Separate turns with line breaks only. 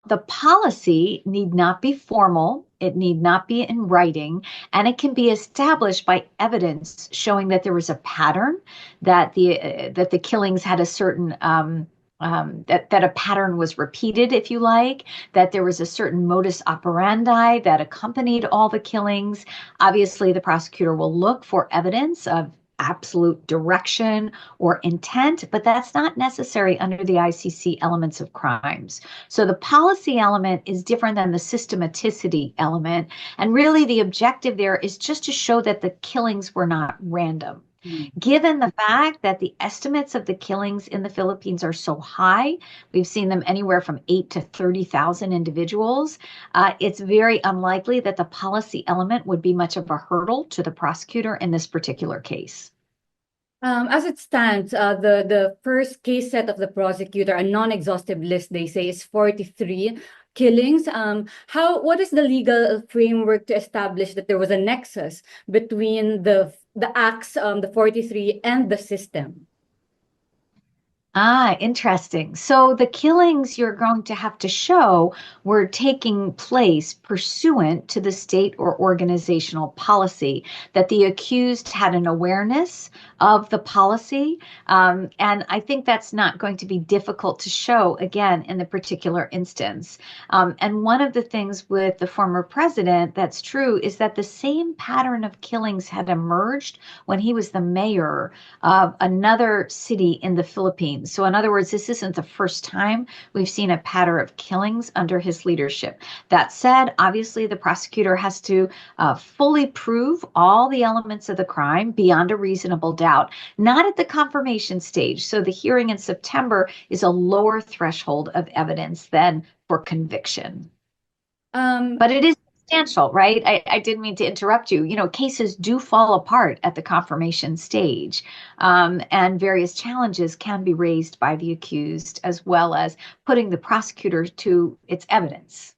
The policy need not be formal, it need not be in writing, and it can be established by evidence showing that there was a pattern, that the killings had a certain that a pattern was repeated, if you like, that there was a certain modus operandi that accompanied all the killings. Obviously, the prosecutor will look for evidence of absolute direction or intent, but that's not necessary under the ICC elements of crimes. So the policy element is different than the systematicity element. And really, the objective there is just to show that the killings were not random. Given the fact that the estimates of the killings in the Philippines are so high, we've seen them anywhere from 8 to 30,000 individuals, it's very unlikely that the policy element would be much of a hurdle to the prosecutor in this particular case.
As it stands, the first case set of the prosecutor, a non-exhaustive list, they say, is 43 killings. What is the legal framework to establish that there was a nexus between the acts, the 43, and the system?
Ah, interesting. So the killings you're going to have to show were taking place pursuant to the state or organizational policy, that the accused had an awareness of the policy. And I think that's not going to be difficult to show, again, in the particular instance. And one of the things with the former president that's true is that the same pattern of killings had emerged when he was the mayor of another city in the Philippines. So in other words, this isn't the first time we've seen a pattern of killings under his leadership. That said, obviously the prosecutor has to fully prove all the elements of the crime beyond a reasonable doubt, not at the confirmation stage. So the hearing in September is a lower threshold of evidence than for conviction. But it is substantial, right? I didn't mean to interrupt you. You know, cases do fall apart at the confirmation stage, and various challenges can be raised by the accused, as well as putting the prosecutor to its evidence.